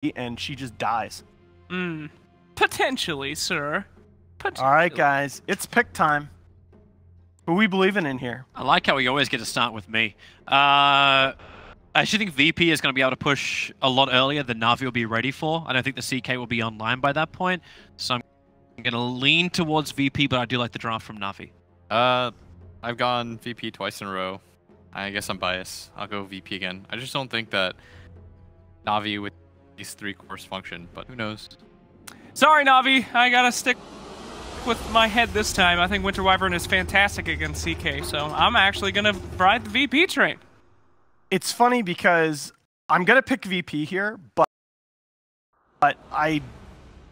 and she just dies. Potentially, sir. Potentially. All right, guys, it's pick time. Who we believing in here? I like how we always get to start with me. I actually think VP is going to be able to push a lot earlier than NaVi will be ready for. I don't think the CK will be online by that point. So I'm going to lean towards VP, but I do like the draft from NaVi. I've gone VP twice in a row. I guess I'm biased. I'll go VP again. I just don't think that NaVi with these 3 cores function, but who knows? Sorry, NaVi. I got to stick with my head this time. I think Winter Wyvern is fantastic against CK, so I'm actually going to ride the VP train. It's funny because I'm going to pick VP here, but I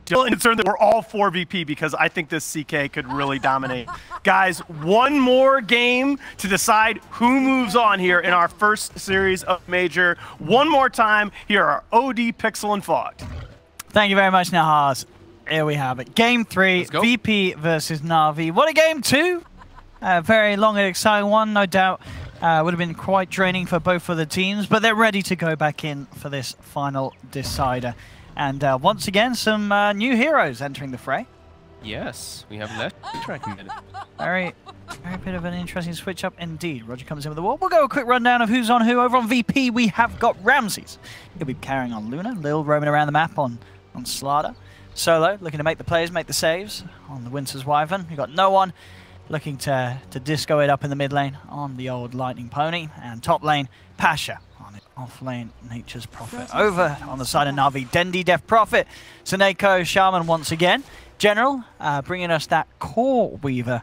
still concerned that we're all for VP because I think this CK could really dominate. Guys, one more game to decide who moves on here in our first series of Major. One more time, here are OD, Pixel, and Fogged. Thank you very much, Nahaz. Here we have it. Game 3, VP versus NaVi. What a game 2! Very long and exciting one, no doubt. Would have been quite draining for both of the teams, but they're ready to go back in for this final decider. And once again, some new heroes entering the fray. Yes, we have left tracking minute. Very bit of an interesting switch up indeed. Roger comes in with the wall. We'll go a quick rundown of who's on who. Over on VP, we have got Ramses. He'll be carrying on Luna. Lil roaming around the map on Slaughter. Solo looking to make the plays, make the saves on the Winter's Wyvern. We've got no one looking to disco it up in the mid lane on the old Lightning Pony. And top lane, Pasha on it. Off lane, Nature's Prophet. Over on the side of NaVi, Dendi, Death Prophet. Seneko, Shaman once again. General bringing us that Core Weaver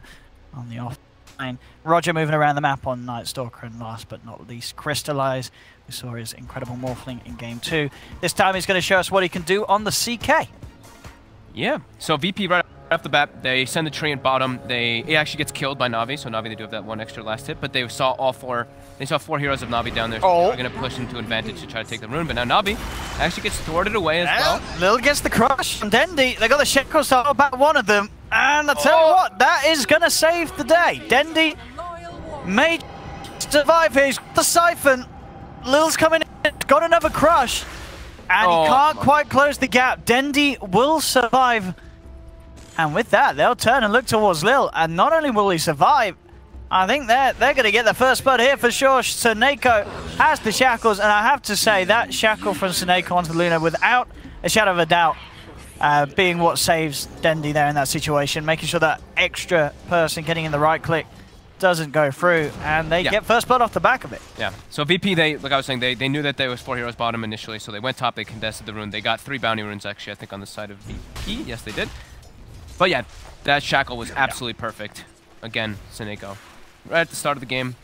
on the off lane. Roger moving around the map on Night Stalker. And last but not least, Crystallize. We saw his incredible Morphling in game 2. This time he's going to show us what he can do on the CK. Yeah, so VP right off the bat, they send the tree in bottom. It actually gets killed by NaVi, so NaVi they do have that one extra last hit, but they saw four heroes of NaVi down there, so they're gonna push into advantage to try to take the rune, but now NaVi actually gets thwarted away as well. Lil gets the crush from Dendi. They got the shackles out about one of them, and I tell you what, that is gonna save the day. Dendi may survive here. He's got the siphon. Lil's coming in, got another crush. And he can't quite close the gap. Dendi will survive. And with that, they'll turn and look towards Lil. And not only will he survive, I think they're going to get the first blood here for sure. Seneko has the shackles. And I have to say, that shackle from Seneko onto Luna, without a shadow of a doubt, being what saves Dendi there in that situation. Making sure that extra person getting in the right click doesn't go through, and they get first blood off the back of it. Yeah, so VP, like I was saying, they knew that there was 4 heroes bottom initially, so they went top, they contested the rune. They got 3 bounty runes, actually, I think, on the side of VP. Yes, they did. But yeah, that shackle was absolutely perfect. Again, Seneko, right at the start of the game,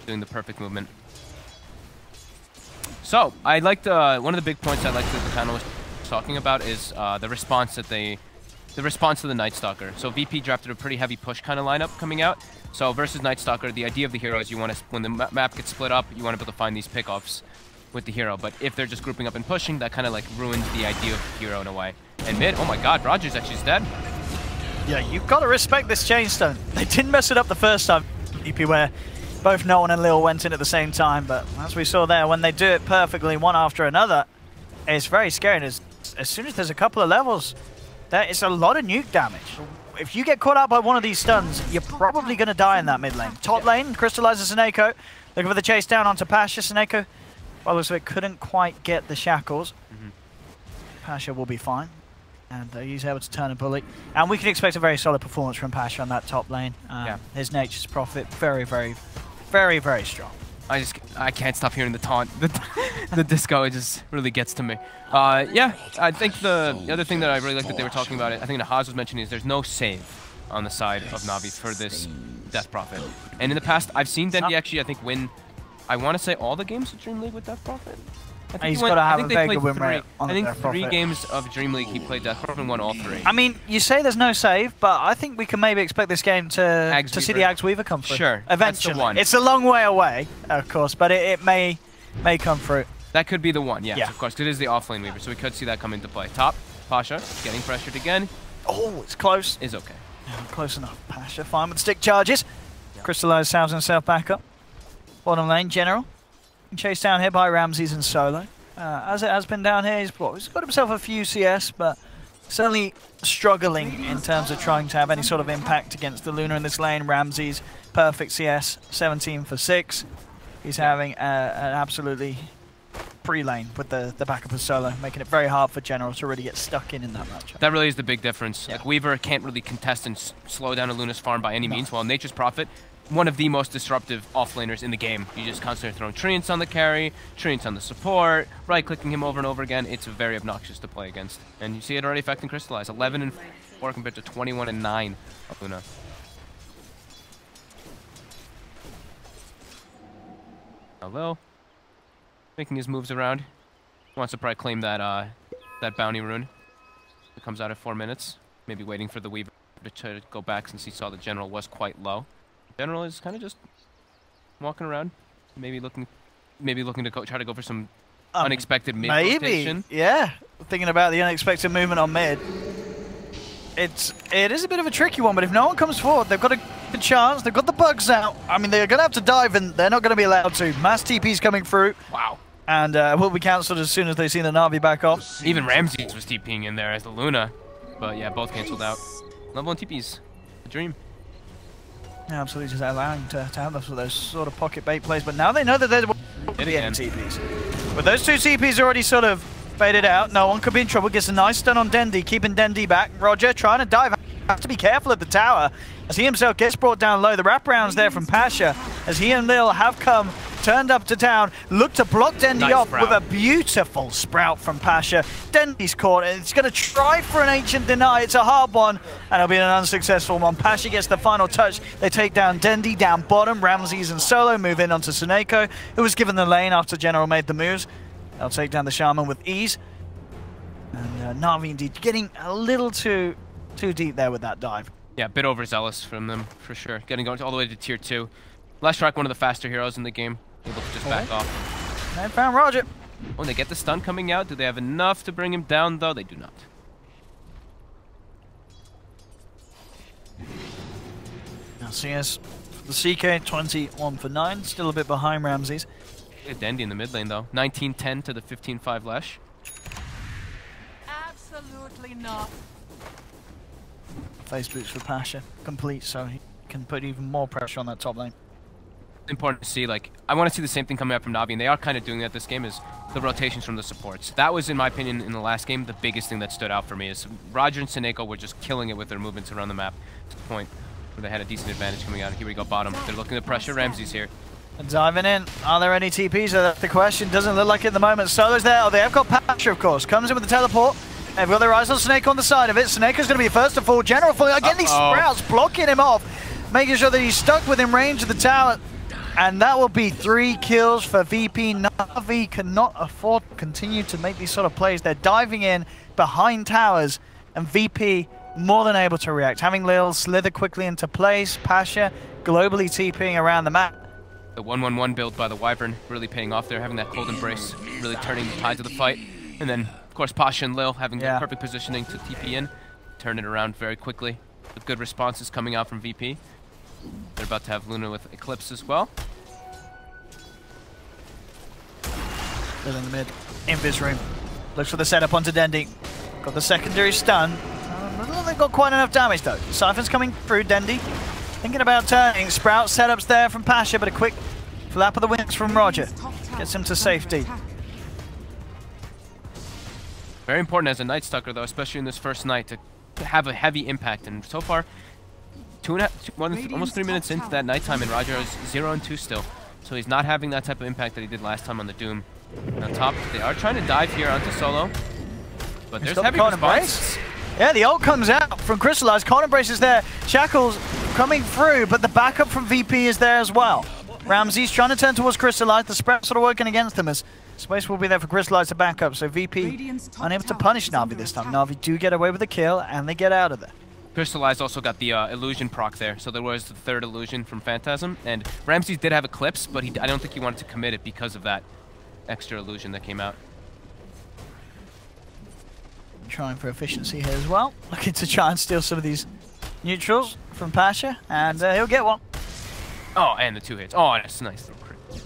doing the perfect movement. So, I liked, one of the big points I liked that the panel was talking about is the response that the response to the Night Stalker. So VP drafted a pretty heavy push kind of lineup coming out. So versus Night Stalker, the idea of the hero is you want to, when the map gets split up, you want to be able to find these pickoffs with the hero. But if they're just grouping up and pushing, that kind of like ruins the idea of the hero in a way. And mid, oh my god, Rogers actually is dead. Yeah, you've got to respect this chainstone. They didn't mess it up the first time, VP, where both Nolan and Lil went in at the same time. But as we saw there, when they do it perfectly one after another, it's very scary. And as soon as there's a couple of levels, there is a lot of nuke damage. If you get caught out by one of these stuns, you're probably going to die in that mid lane. Top lane, crystallizes Seneko. Looking for the chase down onto Pasha. Seneko, well, looks like it couldn't quite get the shackles. Pasha will be fine. And he's able to turn a bullet. And we can expect a very solid performance from Pasha on that top lane. His Nature's Prophet, very, very, very, very strong. I can't stop hearing the taunt. The disco, it just really gets to me. Yeah, I think the other thing that I really like that they were talking about, I think Nahaz was mentioning, is there's no save on the side of NaVi for this Death Prophet. And in the past, I've seen Dendi actually, I think, win, I want to say, all the games of DreamLeague with Death Prophet. He's got to have a very good win rate on the Death Prophet. I think 3 games of DreamLeague he played Death Prophet and won all 3. I mean, you say there's no save, but I think we can maybe expect this game to see the Axe Weaver come through. Sure, eventually. that's the one. It's a long way away, of course, but it may come through. That could be the one, yes, of course, because it is the offlane Weaver, so we could see that come into play. Top, Pasha, getting pressured again. Oh, it's close. Is okay. Yeah, close enough. Pasha, fine with stick charges. Crystallize salves himself back up. Bottom lane, General. Chased down here by Ramses and Solo. as it has been down here. He's got himself a few CS, but certainly struggling in terms of trying to have any sort of impact against the Luna in this lane. Ramses, perfect CS, 17 for 6. He's having an absolutely free lane with the backup of Solo, making it very hard for General to really get stuck in that matchup. That really is the big difference. Yeah. Like Weaver can't really contest and slow down a Luna's farm by any means, while Nature's Prophet, one of the most disruptive offlaners in the game. You just constantly throwing Treants on the carry, Treants on the support, right-clicking him over and over again. It's very obnoxious to play against. And you see it already affecting Crystallize. 11 and 4 compared to 21 and 9 of Luna. Hello. Making his moves around. Wants to probably claim that that bounty rune. It comes out at 4 minutes. Maybe waiting for the Weaver to try to go back since he saw the General was quite low. General is kind of just walking around, maybe looking to try to go for some unexpected mid rotation. Yeah. Thinking about the unexpected movement on mid. It is a bit of a tricky one, but if no one comes forward, they've got a good chance. They've got the bugs out. I mean, they're going to have to dive, and they're not going to be allowed to. Mass TP's coming through. Wow. And will be cancelled as soon as they see the NaVi back off. Even Ramses was TPing in there as the Luna, but yeah, both cancelled out. Level 1 TPs, a dream. Yeah, absolutely, just allowing to have those sort of pocket bait plays, but now they know that there will be any TPs. With those 2 TPs already sort of faded out, no one could be in trouble. Gets a nice stun on Dendi, keeping Dendi back. Roger trying to dive. Have to be careful at the tower as he himself gets brought down low. The wraparounds there from Pasha as he and Lil have come, turned up to town, look to block Dendi off with a beautiful sprout from Pasha. Dendi's caught it. It's going to try for an ancient deny. It's a hard one, and it'll be an unsuccessful one. Pasha gets the final touch. They take down Dendi down bottom. Ramses and Solo move in onto Suneko, who was given the lane after General made the moves. They'll take down the Shaman with ease. And NaVi indeed getting a little too deep there with that dive. Yeah, a bit overzealous from them, for sure. Getting going all the way to tier 2. Lashrak, one of the faster heroes in the game. Able to just back off. They found Roger. When they get the stun coming out, do they have enough to bring him down, though? They do not. Now CS, the CK, 21 for 9. Still a bit behind Ramses. Look at Dendi in the mid lane, though. 19-10 to the 15-5 Lash. Absolutely not. Face boots for Pasha, complete, so he can put even more pressure on that top lane. Important to see, like, I want to see the same thing coming out from NaVi, and they are kind of doing that this game, is the rotations from the supports. That was, in my opinion, in the last game, the biggest thing that stood out for me, is Roger and Suneko were just killing it with their movements around the map to the point where they had a decent advantage coming out. Here we go, bottom. They're looking to pressure Ramses here. And diving in, are there any TPs? That's the question. Doesn't look like it at the moment. Solo's there. Oh, they have got Pasha, of course. Comes in with the teleport. They've got their eyes on Snake on the side of it. Snake's going to be first to fall. General falling. Again, these sprouts blocking him off, making sure that he's stuck within range of the tower. And that will be 3 kills for VP. NaVi cannot afford to continue to make these sort of plays. They're diving in behind towers, and VP more than able to react. Having Lil slither quickly into place. Pasha globally TPing around the map. The 1-1-1 build by the Wyvern really paying off there, having that cold embrace, really turning the tides of the fight. And then, of course, Pasha and Lil having the perfect positioning to TP in, turn it around very quickly. With good responses coming out from VP. They're about to have Luna with Eclipse as well. Still in the mid. Invis room. Looks for the setup onto Dendi. Got the secondary stun. I don't think they've got quite enough damage though. Siphon's coming through. Dendi thinking about turning. Sprout setups there from Pasha, but a quick flap of the wings from Roger. Gets him to safety. Very important as a Night Stalker though, especially in this first night, to have a heavy impact. And so far, almost 3 minutes into that nighttime, and Roger is 0 and 2 still. So he's not having that type of impact that he did last time on the Doom. And on top, they are trying to dive here onto Solo. But there's heavy response. Yeah, the ult comes out from Crystallize. Con Embrace is there. Shackles coming through, but the backup from VP is there as well. Ramses trying to turn towards Crystallize. The spread sort of working against them as space will be there for Crystallize to back up. So VP unable to punish NaVi this time. NaVi do get away with the kill, and they get out of there. Crystallize also got the illusion proc there, so there was the third illusion from Phantasm, and Ramses did have Eclipse, but I don't think he wanted to commit it because of that extra illusion that came out. Trying for efficiency here as well, looking to try and steal some of these neutrals from Pasha, and he'll get one. Oh, and the 2 hits. Oh, that's a nice little crit.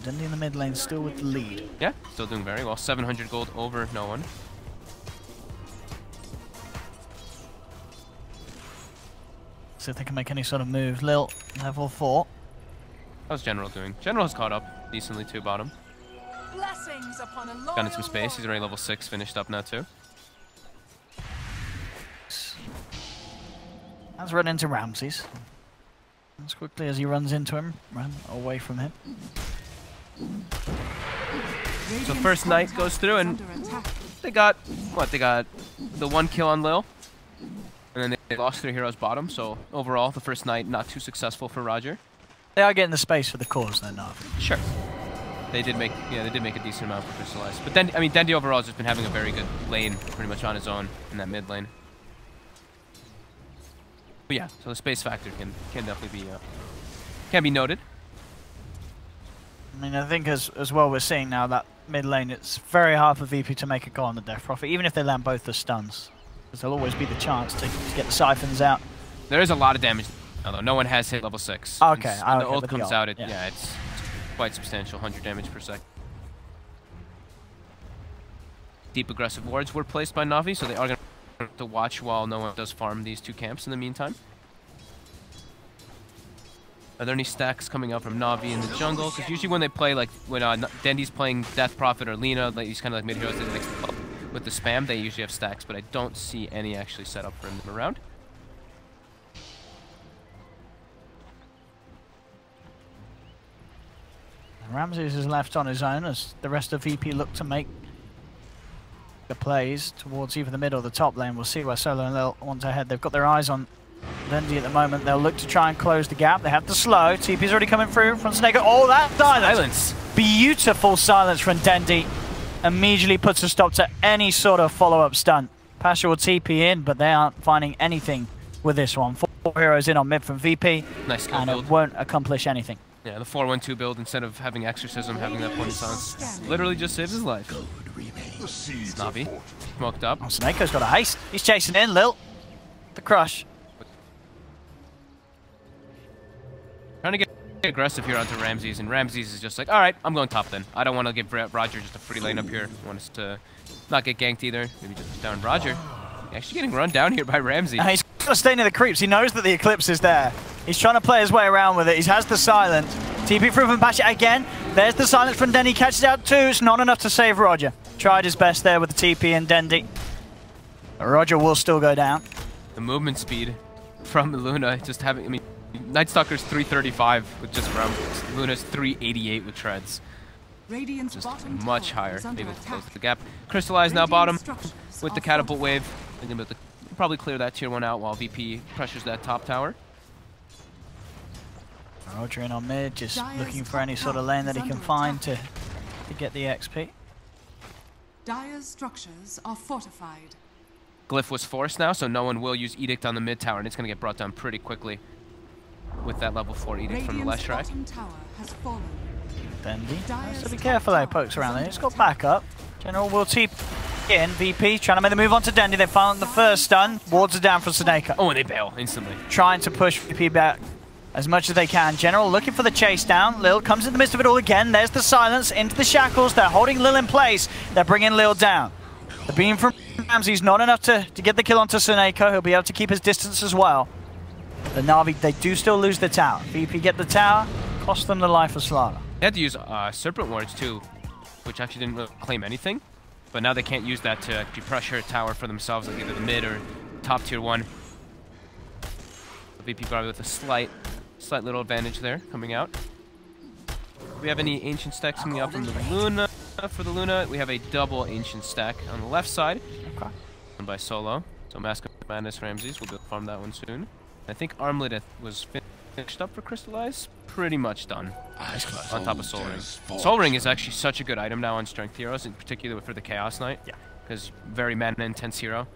Dendy in the mid lane still with the lead. Yeah, still doing very well. 700 gold over no one. See if they can make any sort of move. Lil, level 4. How's General doing? General has caught up decently to bottom. Blessings upon a Got in some space. He's already level 6, finished up now too. Has run into Ramses. As quickly as he runs into him, run away from him. So first Knight goes through and they got, what, they got the 1 kill on Lil. And then they lost their heroes bottom, so overall the first Knight not too successful for Roger. They are getting the space for the cause though, NaVi. Sure. They did make a decent amount for Crystallized. But then, I mean, Dendy overall has just been having a very good lane, pretty much on his own in that mid lane. But yeah, so the space factor can definitely be can be noted. I mean, I think as well we're seeing now that mid lane, it's very hard for VP to make a goal on the Death Prophet, even if they land both the stuns. Because there'll always be the chance to get the siphons out. There is a lot of damage, although no one has hit level 6. Okay, when the okay, ult comes out, yeah. it's quite substantial, 100 damage per sec. Deep aggressive wards were placed by NaVi, so they are going to watch while no one does farm these 2 camps in the meantime. Are there any stacks coming out from NaVi in the jungle? Because usually when they play, like when Dendy's playing Death Prophet or Lina, like these kind of like mid heroes with the spam, they usually have stacks, but I don't see any actually set up for them around. Ramses is left on his own as the rest of VP look to make the plays towards either the mid or the top lane. We'll see where Solo and Lil want to head. They've got their eyes on Dendy at the moment. They'll look to try and close the gap. They have the slow. TP's already coming through from Snake. Oh, that silence! Beautiful silence from Dendy. Immediately puts a stop to any sort of follow-up stunt. Pasha will TP in, but they aren't finding anything with this one. 4 heroes in on mid from VP, nice and build. It won't accomplish anything. Yeah, the 4-1-2 build, instead of having Exorcism, having that point of silence, literally just saves his life. NaVi, smoked up. Oh, Snake's got a haste. He's chasing in, Lil. The crush. Trying to get aggressive here onto Ramses, and Ramses is just like, alright, I'm going top then. I don't want to give Roger just a free lane up here. I want us to not get ganked either. Maybe just down Roger. Actually getting run down here by Ramsey. He's got to stay near the creeps. He knows that the Eclipse is there. He's trying to play his way around with it. He has the silent. TP through from Pasha again. There's the silence from Dendy. Catches out 2. It's not enough to save Roger. Tried his best there with the TP and Dendy. But Roger will still go down. The movement speed from Luna just having, I mean, Night Stalker's 335 with just round. Luna's 388 with treads. Just much higher. Able to close the gap. Crystallize now bottom with the catapult wave. And then probably clear that tier 1 out while VP pressures that top tower. Roger in on mid, just looking for any sort of lane that he can find to get the XP. Dire's structures are fortified. Glyph was forced now, so no one will use Edict on the mid tower, and it's going to get brought down pretty quickly with that level 4 Edict from the Leshrac. Dendy. So be careful there, pokes around there. He's got backup. General will TP in. VP trying to make the move onto Dendy. They found the first stun. Wards are down for Snake. Oh, and they bail instantly. Trying to push VP back as much as they can. General looking for the chase down. Lil comes in the midst of it all again. There's the silence into the shackles. They're holding Lil in place. They're bringing Lil down. The beam from Ramsey's not enough to get the kill onto Suneko. He'll be able to keep his distance as well. The NaVi, they do still lose the tower. VP get the tower, cost them the life of Slaughter. They had to use Serpent Wards too, which actually didn't really claim anything. But now they can't use that to actually pressure a tower for themselves, like either the mid or top tier 1. The VP probably with a slight little advantage there coming out. Do we have any ancient stacks coming out from the Luna? For the Luna, we have a double ancient stack on the left side. Okay. Done by Solo. So Mask of Madness Ramses, we'll be able to farm that one soon. I think Armlet was finished up for Crystallize. Pretty much done. On top of Soul Ring. Soul Ring is actually such a good item now on Strength Heroes, in particular for the Chaos Knight. Yeah. Because very mana intense hero.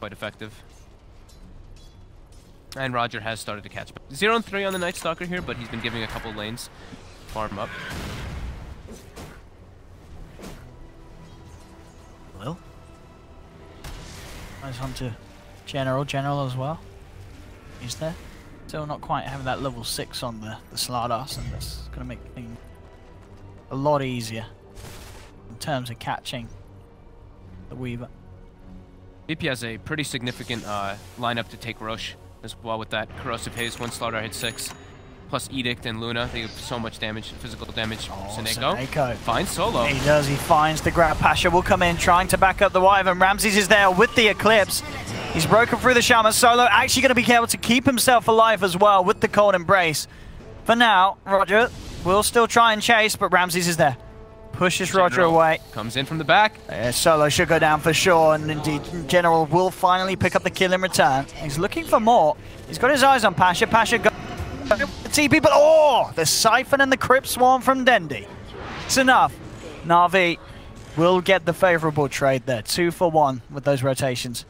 Quite effective. And Roger has started to catch. 0 and 3 on the Night Stalker here, but he's been giving a couple lanes. Farm up. Lil. Nice on to General as well. He's there. Still not quite having that level 6 on the Slardos, and that's going to make things a lot easier in terms of catching the Weaver. VP has a pretty significant lineup to take Roche as well with that Corrosive Haze. One Slaughter hit 6, plus Edict and Luna. They have so much damage, physical damage. Seneko finds solo. He does, he finds the grab. Pasha will come in, trying to back up the Wyvern. Ramses is there with the Eclipse. He's broken through the Shaman. Solo actually going to be able to keep himself alive as well with the Cold Embrace. For now, Roger will still try and chase, but Ramses is there. Pushes Roger away. Comes in from the back. Solo should go down for sure, and indeed General will finally pick up the kill in return. He's looking for more. He's got his eyes on Pasha. Pasha goes the TP, but oh! The Siphon and the Crypt Swarm from Dendi. It's enough. NaVi will get the favorable trade there. 2 for 1 with those rotations.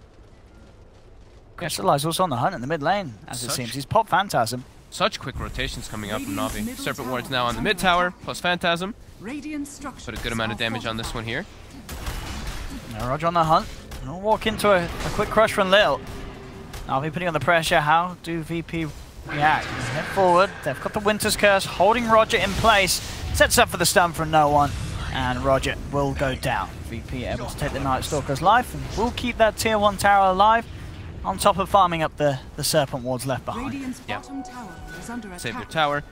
Crystallize also on the hunt in the mid lane, as it seems. He's popped Phantasm. Such quick rotations coming out from NaVi. Serpent Ward's now on the mid tower, plus Phantasm. Put a good amount of damage on this one here. Now Roger on the hunt. We'll walk into a quick crush from Lil. NaVi putting on the pressure. How do VP react? Head forward. They've got the Winter's Curse holding Roger in place. Sets up for the stun from no one. And Roger will go down. VP able to take the Night Stalker's life and will keep that tier 1 tower alive, on top of farming up the Serpent Wards left behind. Yeah. Save their tower.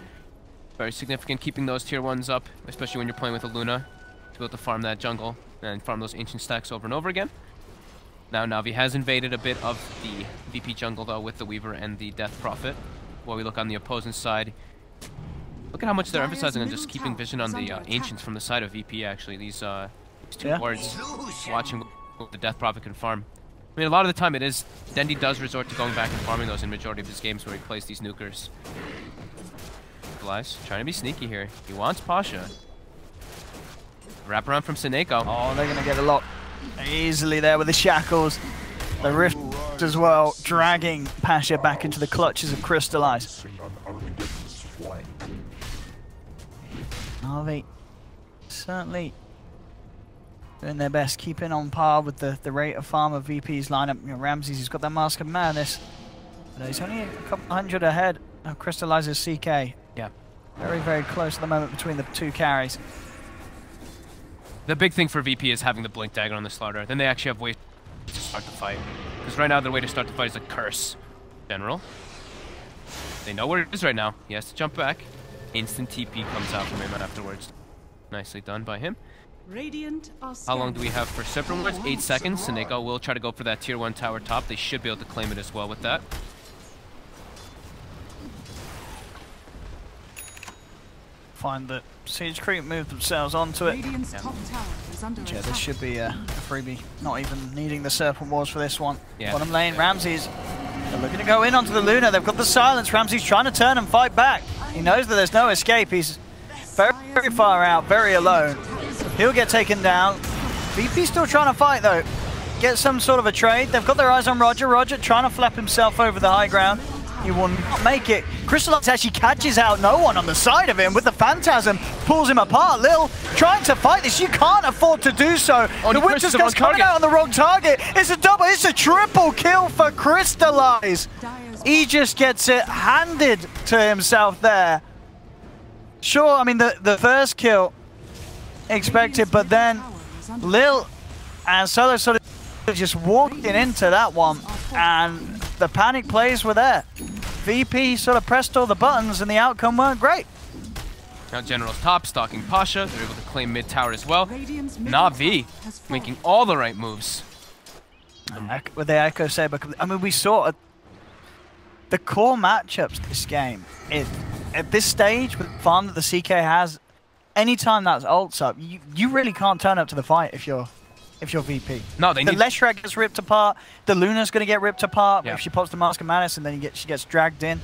Very significant keeping those tier 1s up, especially when you're playing with a Luna, to be able to farm that jungle and farm those ancient stacks over and over again. Now NaVi has invaded a bit of the VP jungle though with the Weaver and the Death Prophet. While we look on the opposing side, look at how much they're emphasizing on just keeping vision on the ancients from the side of VP actually. These two wards watching what the Death Prophet can farm. I mean, a lot of the time it is, Dendi does resort to going back and farming those in majority of his games where he plays these nukers. Nikolai's trying to be sneaky here. He wants Pasha. Wrap around from Seneko. Oh, they're going to get a lot easily there with the shackles. The rift as well, dragging Pasha back into the clutches of Crystallize. NaVi certainly doing their best, keeping on par with the rate of farm of VP's lineup. You know, Ramses, he's got that Mask of Madness, but he's only a couple hundred ahead of Crystallize's CK. Yeah. Very, very close at the moment between the two carries. The big thing for VP is having the Blink Dagger on the Slaughter. Then they actually have ways to start the fight. Because right now their way to start the fight is a Curse. General. They know where it is right now. He has to jump back. Instant TP comes out from him afterwards. Nicely done by him. How long do we have for Serpent Wards? 8 seconds. Seneko will try to go for that tier 1 tower top. They should be able to claim it as well with that. Find that Siege Creep moved themselves onto it. Yeah, this should be a freebie. Not even needing the Serpent Wars for this one. Yeah. Bottom lane, Ramses. They're looking to go in onto the Luna. They've got the silence. Ramses trying to turn and fight back. He knows that there's no escape. He's very, very far out, very alone. He'll get taken down. VP's still trying to fight though. Get some sort of a trade. They've got their eyes on Roger. Roger trying to flap himself over the high ground. He will not make it. Crystallize actually catches out no one on the side of him with the Phantasm. Pulls him apart. Lil trying to fight this. You can't afford to do so. The Winter's Curse coming out on the wrong target. It's a double. It's a triple kill for Crystallize. He just gets it handed to himself there. Sure, I mean, the first kill expected, but then Lil and Solo sort of just walking into that one, and the panic plays were there. VP sort of pressed all the buttons and the outcome weren't great. Now General's top, stalking Pasha. They're able to claim mid tower as well. NaVi making all the right moves. With the Echo Saber, I mean, we saw the core matchups this game. At this stage, with the farm that the CK has, anytime that's ults up, you really can't turn up to the fight if you're VP. No, they need... The Leshrac gets ripped apart, the Luna's going to get ripped apart if she pops the Mask of Madness, and then she gets dragged in.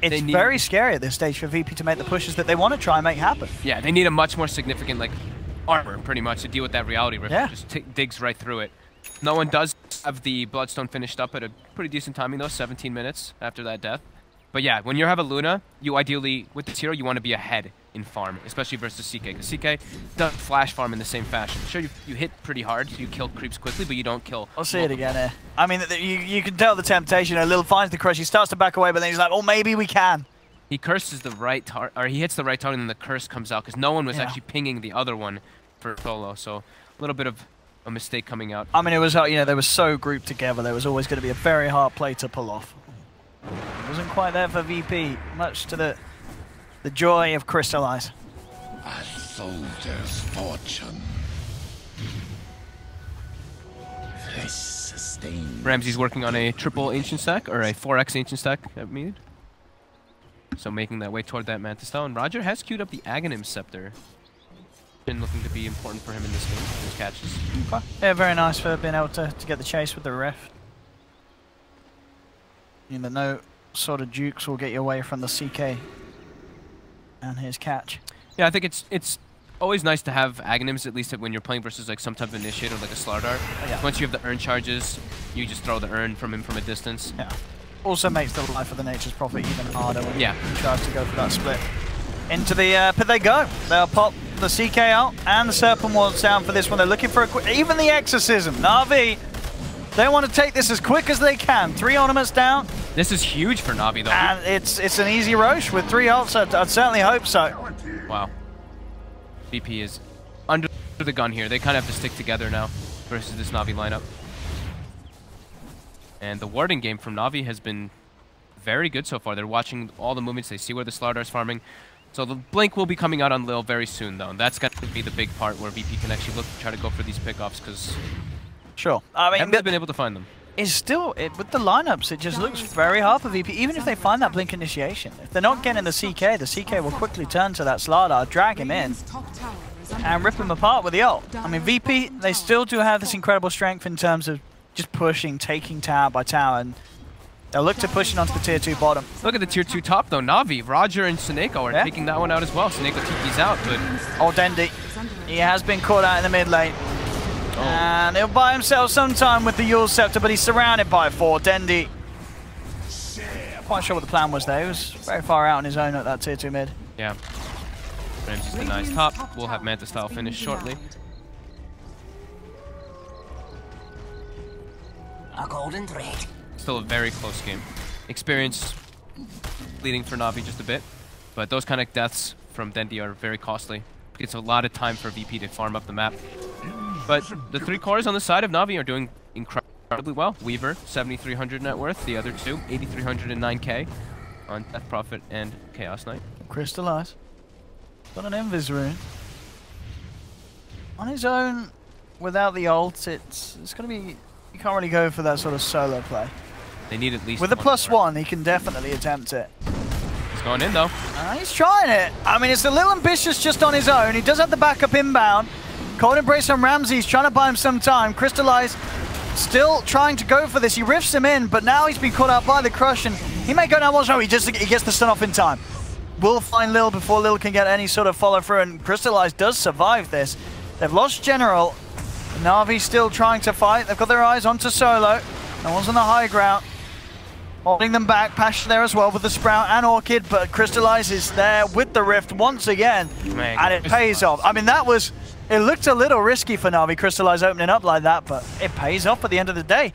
It's very scary at this stage for VP to make the pushes that they want to try and make happen. Yeah, they need a much more significant armor, pretty much, to deal with that reality rift. Yeah. Just digs right through it. No one does have the Bloodstone finished up at a pretty decent timing, though, 17 minutes after that death. But yeah, when you have a Luna, you ideally, with this hero, you want to be ahead in farm, especially versus CK. Because CK doesn't flash farm in the same fashion. Sure, you hit pretty hard, so you kill creeps quickly, but you don't kill. I'll see it again here. I mean, you can tell the temptation. Lil finds the crush. He starts to back away, but then he's like, oh, maybe we can. He curses the right target, or he hits the right target, and then the curse comes out because no one was actually pinging the other one for solo. So a little bit of a mistake coming out. I mean, it was they were so grouped together. There was always going to be a very hard play to pull off. It wasn't quite there for VP, much to the joy of Crystallize. A soldier's fortune. Flesh sustained. Ramsey's working on a triple ancient stack, or a 4x ancient stack, I mean. So making that way toward that Mantis Style. And Roger has queued up the Aghanim Scepter. Been looking to be important for him in this game, his catches. Okay. Yeah, very nice for being able to get the chase with the ref. You know, no sort of jukes will get you away from the CK and his catch. Yeah, I think it's always nice to have Aghanims, at least when you're playing versus like some type of initiator like a Slardar. Yeah. Once you have the urn charges, you just throw the urn from him from a distance. Yeah. Also makes the life of the Nature's Prophet even harder when he tries to go for that split. Into the pit they go. They'll pop the CK out and the Serpent Ward's down for this one. They're looking for a quick, even the Exorcism. Na'Vi, they want to take this as quick as they can. 3 ornaments down. This is huge for Na'Vi though. And it's an easy Roche with 3 ults. I'd certainly hope so. Wow. VP is under the gun here. They kind of have to stick together now versus this Na'Vi lineup. And the warding game from Na'Vi has been very good so far. They're watching all the movements. They see where the Slardar's farming. So the Blink will be coming out on Lil very soon, though. And that's going to be the big part where VP can actually look to try to go for these pickoffs, because sure, I mean, haven't been able to find them. It's still, with the lineups, it just looks very hard for VP. Even if they find that Blink initiation, if they're not getting the CK will quickly turn to that Slardar, drag him in, and rip him apart with the ult. I mean, VP, they still do have this incredible strength in terms of just pushing, taking tower by tower, and they'll look to pushing onto the tier 2 bottom. Look at the tier 2 top though. Na'Vi, Roger, and Seneko are taking that one out as well. Seneko TP's out, but... Oh, Dendi. He has been caught out in the mid lane. Oh. And he'll buy himself some time with the Yule Scepter, but he's surrounded by 4. Dendi. Quite sure what the plan was there. He was very far out on his own at that tier 2 mid. Yeah. Ramsey's the nice top. We'll have Manta Style finish shortly. A golden thread. Still a very close game. Experience leading for Na'Vi just a bit, but those kind of deaths from Dendi are very costly. It's a lot of time for VP to farm up the map. But the 3 cores on the side of Na'Vi are doing incredibly well. Weaver, 7,300 net worth. The other 2, 8,309k on Death Prophet and Chaos Knight. Crystallize. Got an Invis rune. On his own, without the ult, it's going to be... You can't really go for that sort of solo play. They need at least with a +1, he can definitely attempt it. He's going in though. He's trying it. I mean, it's a little ambitious just on his own. He does have the backup inbound. Cold Embrace on Ramsey. He's trying to buy him some time. Crystallize still trying to go for this. He riffs him in, but now he's been caught out by the crush, and he may go down once. No, he gets the stun off in time. We'll find Lil before Lil can get any sort of follow through, and Crystallize does survive this. They've lost General. Na'Vi still trying to fight. They've got their eyes onto Solo. No one's on the high ground. Holding them back. Pasha there as well with the Sprout and Orchid, but Crystallize is there with the Rift once again. And it pays off. I mean, it looked a little risky for Na'Vi, Crystallize opening up like that, but it pays off at the end of the day.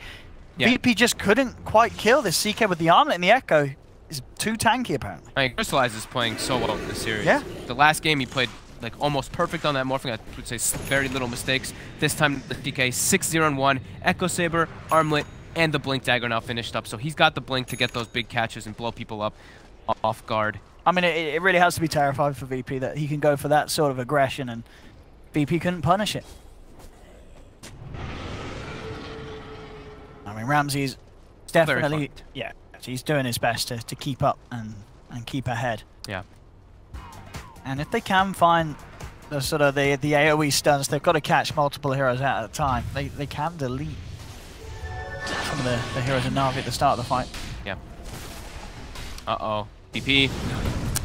Yeah. VP just couldn't quite kill this CK with the Armlet and the Echo. Is too tanky, apparently. I mean, Crystallize is playing so well in this series. Yeah. The last game he played like almost perfect on that morphing. I would say very little mistakes. This time the DK 6-0-1, Echo Saber, Armlet, and the Blink Dagger now finished up. So he's got the Blink to get those big catches and blow people up off guard. I mean, it really has to be terrifying for VP that he can go for that sort of aggression, and VP couldn't punish it. I mean, Ramsey's definitely, yeah, he's doing his best to keep up and keep ahead. Yeah. And if they can find the sort of the AoE stuns, they've got to catch multiple heroes out at a time. They can delete some of the heroes in Na'Vi at the start of the fight. Yeah. Uh-oh. VP.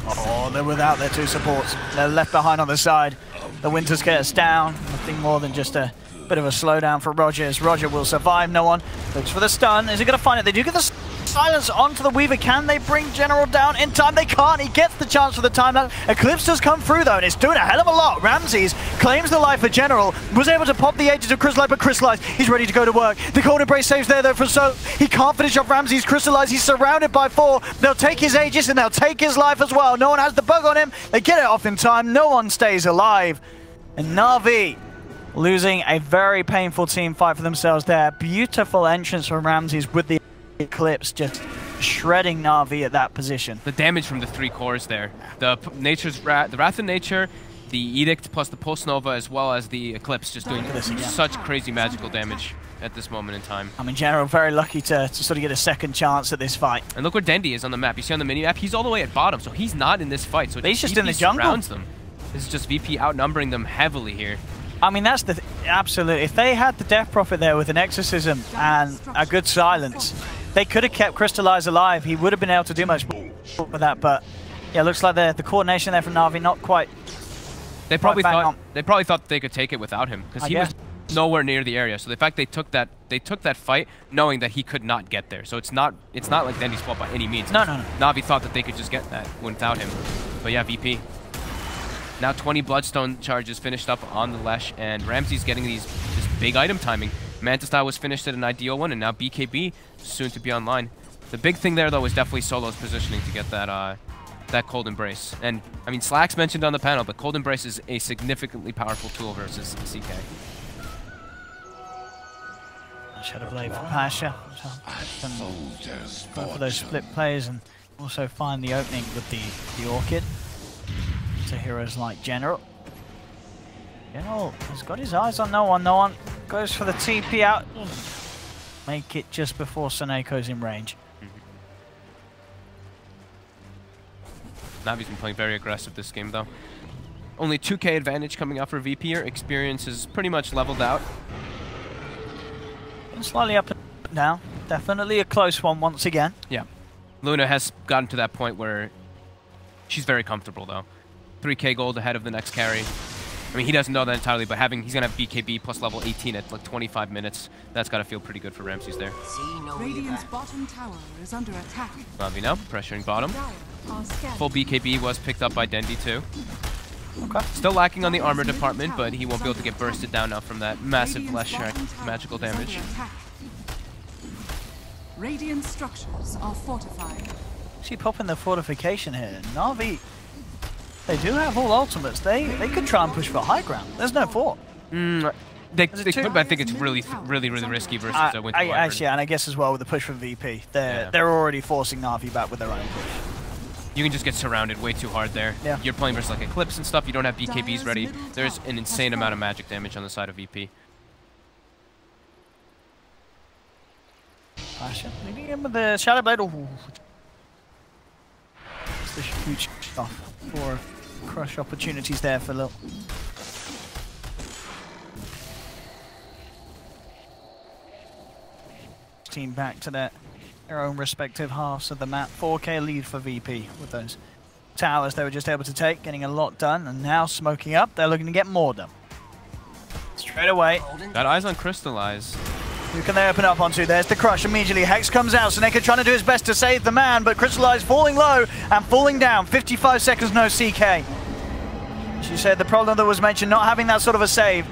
Oh, they're without their 2 supports. They're left behind on the side. The Winters get us down. Nothing more than just a bit of a slowdown for Roger. As Roger will survive. No one looks for the stun. Is he going to find it? They do get the silence onto the Weaver. Can they bring General down in time? They can't. He gets the chance for the timeout. Eclipse does come through though, and it's doing a hell of a lot. Ramses claims the life for General. Was able to pop the ages of Crystallize, but Crystallize, he's ready to go to work. The Cold Embrace saves there though for So. He can't finish off Ramses. Crystallize, he's surrounded by 4. They'll take his ages and they'll take his life as well. No one has the bug on him. They get it off in time. No one stays alive. And NaVi losing a very painful team fight for themselves there. Beautiful entrance from Ramses with the Eclipse just shredding NaVi at that position. The damage from the 3 cores there. The Wrath of Nature, the Edict plus the Pulse Nova as well as the Eclipse just doing such crazy magical damage at this moment in time. I mean, General very lucky to sort of get a second chance at this fight. And look where Dendi is on the map. You see on the mini-map, he's all the way at bottom, so he's not in this fight. So he's just VP in the jungle. Surrounds them. This is just VP outnumbering them heavily here. I mean, that's the absolute. If they had the Death Prophet there with an Exorcism and a good silence, they could have kept Crystallize alive. He would have been able to do much with that. But yeah, looks like the coordination there from NaVi not quite. They probably thought they could take it without him because he was nowhere near the area. So the fact they took that fight knowing that he could not get there. So it's not like Dendi's fault by any means. No. NaVi thought that they could just get that without him. But yeah, VP. Now 20 Bloodstone charges finished up on the Lesh, and Ramsey's getting this big item timing. Manta Style was finished at an ideal one, and now BKB soon to be online. The big thing there, though, is definitely Solo's positioning to get that Cold Embrace. And, I mean, Slacks mentioned on the panel, but Cold Embrace is a significantly powerful tool versus CK. Shadow Blade for Pasha. Go for those split plays and also find the opening with the Orchid. To heroes like General. General has got his eyes on no one. No one goes for the TP out. Make it just before Soneko's in range. NaVi's been playing very aggressive this game, though. Only 2k advantage coming out for VP here. Experience is pretty much leveled out. And slightly up and down. Definitely a close one once again. Yeah. Luna has gotten to that point where she's very comfortable, though. 3k gold ahead of the next carry. I mean, he doesn't know that entirely, but he's going to have BKB plus level 18 at like 25 minutes. That's got to feel pretty good for Ramses there. Radiant's bottom tower is under attack. NaVi now pressuring bottom. Full BKB was picked up by Dendi too. Okay. Still lacking on the armor department, but he won't be able to get bursted down now from that massive Lesh magical damage. Radiant structures are fortified. See, popping the fortification here. NaVi, they do have all ultimates. They could try and push for high ground. There's no fort. They could, but I think it's really risky versus Winter Wyvern. Actually, and I guess as well with the push from VP, they're already forcing NaVi back with their own push. You can just get surrounded way too hard there. Yeah. You're playing versus like Eclipse and stuff. You don't have BKBs ready. There's an insane amount of magic damage on the side of VP. Pasha leading him with the Shadow Blade. Ooh. It's a huge stuff for crush opportunities there for Lil. Team back to their own respective halves of the map. 4k lead for VP with those towers they were just able to take, getting a lot done, and now smoking up. They're looking to get more done. Straight away. Got eyes on Crystallize. Who can they open up onto? There's the crush immediately. Hex comes out. Soneka trying to do his best to save the man, but Crystallize falling low and falling down. 55 seconds, no CK. She said the problem that was mentioned, not having that sort of a save.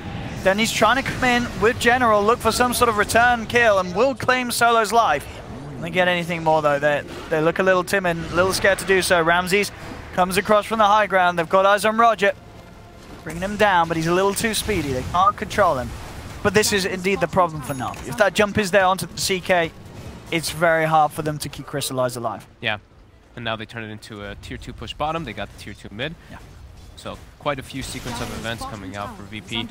Then he's trying to come in with General, look for some sort of return kill, and will claim Solo's life. They get anything more though. They look a little timid, a little scared to do so. Ramses comes across from the high ground. They've got eyes on Roger, bringing him down, but he's a little too speedy. They can't control him. But this is indeed the problem for NaVi. If that jump is there onto the CK, it's very hard for them to keep Crystallize alive. Yeah, and now they turn it into a tier 2 push bottom. They got the tier 2 mid. Yeah. So quite a few sequence of events coming out for VP.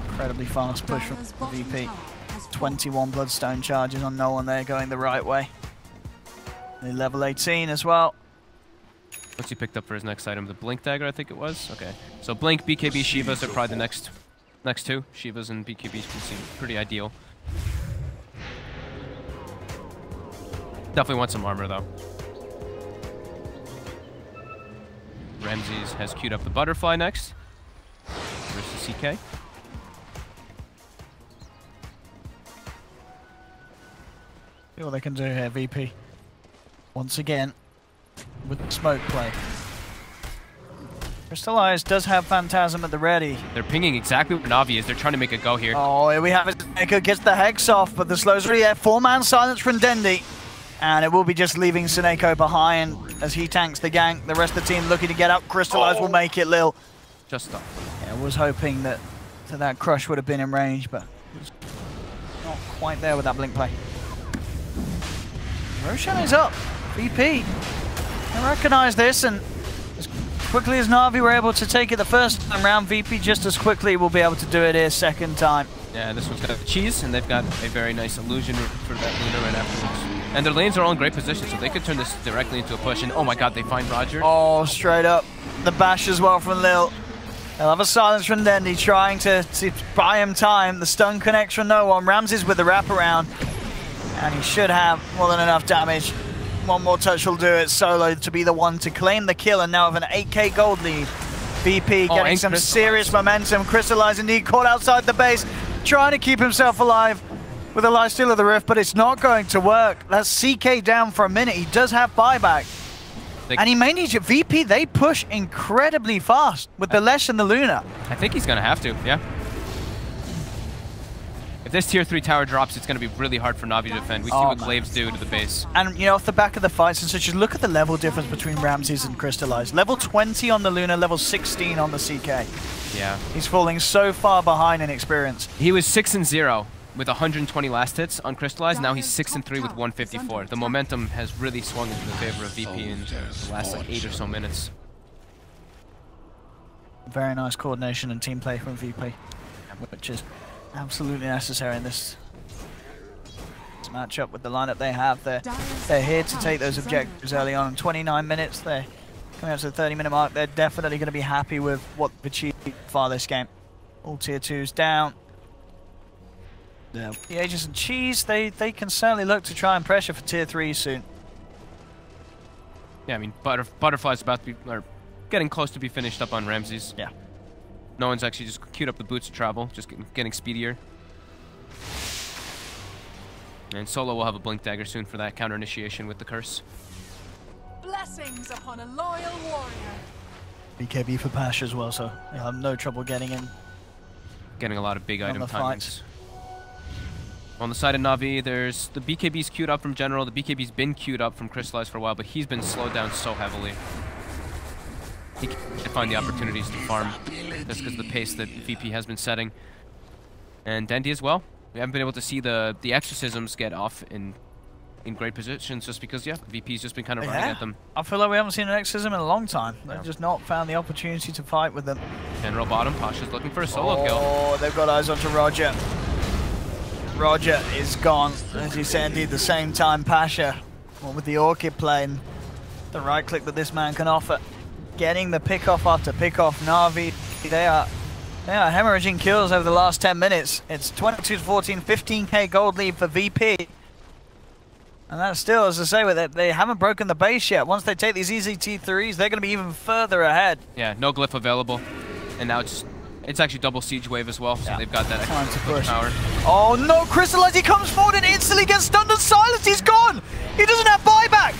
Incredibly fast push from VP. 21 Bloodstone charges on no one there, going the right way. The level 18 as well. What's he picked up for his next item? The Blink Dagger, I think it was? Okay. So Blink, BKB, Shivas are probably the next two. Shivas and BKBs can seem pretty ideal. Definitely want some armor, though. Ramses has queued up the Butterfly next. Versus CK. See what they can do here, VP. Once again, with the smoke play. Crystallize does have Phantasm at the ready. They're pinging exactly where Navi is. They're trying to make a go here. Oh, here we have it. Echo gets the Hex off, but the slow's already there. 4-man silence from Dendi. And it will be just leaving Seneko behind as he tanks the gank. The rest of the team looking to get out. Crystallize will make it, Lil. Just stop. Yeah, I was hoping that crush would have been in range, but was not quite there with that blink play. Roshan is up. VP. I recognize this, and as quickly as Na'Vi were able to take it the first time round, VP just as quickly will be able to do it here second time. Yeah, this one's got the cheese, and they've got a very nice illusion for that Luna right afterwards. And their lanes are all in great position, so they could turn this directly into a push. And oh my god, they find Roger. Oh, straight up. The bash as well from Lil. They'll have a silence from Dendi trying to buy him time. The stun connects from no one. Ramses with the wraparound. And he should have more than enough damage. One more touch will do it. Solo to be the one to claim the kill, and now with an 8k gold lead. VP getting some serious momentum. Crystallize indeed caught outside the base, trying to keep himself alive with a lifesteal of the Rift, but it's not going to work. That's CK down for a minute. He does have buyback. And he may need you. VP, they push incredibly fast with the Lesh and the Luna. I think he's going to have to, yeah. If this tier 3 tower drops, it's going to be really hard for Na'Vi to defend. We see what Glaives do to the base. And, you know, off the back of the fights and such, just look at the level difference between Ramses and Crystallize. Level 20 on the Luna, level 16 on the CK. Yeah. He's falling so far behind in experience. He was 6-0 with 120 last hits on Crystallize. Now he's 6-3 with 154. The momentum has really swung into the favor of VP in the last like 8 or so minutes. Very nice coordination and team play from VP, which is absolutely necessary in this matchup with the lineup they have. They're here to take those objectives early on. In 29 minutes, they're coming up to the 30-minute mark. They're definitely going to be happy with what they've achieved far this game. All tier 2s down. The Aegis and Cheese, they can certainly look to try and pressure for tier 3 soon. Yeah, I mean, Butterfly's about to be, or getting close to be finished up on Ramses. Yeah. No one's actually just queued up the boots of travel, just getting speedier. And Solo will have a Blink Dagger soon for that counter initiation with the curse. Blessings upon a loyal warrior. BKB for Pash as well, so you'll have no trouble getting in. Getting a lot of big item timings. Fights. On the side of Na'Vi, there's the BKB's queued up from General. The BKB's been queued up from Crystallize for a while, but he's been slowed down so heavily. He can't find the opportunities to farm just because of the pace that VP has been setting. And Dendi as well. We haven't been able to see the exorcisms get off in great positions just because, yeah, VP's just been kind of running at them. I feel like we haven't seen an exorcism in a long time. They've just not found the opportunity to fight with them. General bottom, Pasha's looking for a solo kill. Oh, they've got eyes onto Roger. Roger is gone, as you said, indeed, the same time Pasha. Well, with the Orchid playing, the right click that this man can offer. Getting the pick off after pick off. Na'Vi, they are hemorrhaging kills over the last 10 minutes. It's 22-14, 15k gold lead for VP. And that's still, as I say, with it, they haven't broken the base yet. Once they take these easy T3s, they're going to be even further ahead. Yeah, no glyph available. And now it's actually double siege wave as well, so they've got that extra push power. Oh no, Crystallize, he comes forward and instantly gets stunned and silenced. He's gone. He doesn't have buyback.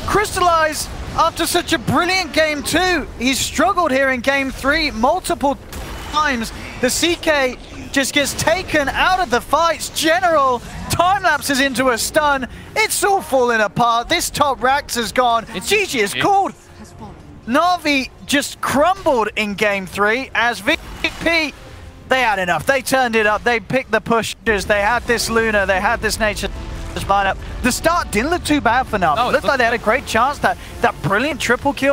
Crystallize, after such a brilliant game 2, he's struggled here in game 3 multiple times. The CK just gets taken out of the fights. General time lapses into a stun. It's all falling apart. This top Rax has gone. GG is called. Na'Vi just crumbled in game 3 as VP, they had enough. They turned it up. They picked the pushes. They had this Luna. They had this nature lineup. The start didn't look too bad for Na'Vi. No, Looked like they had a great chance. That brilliant triple kill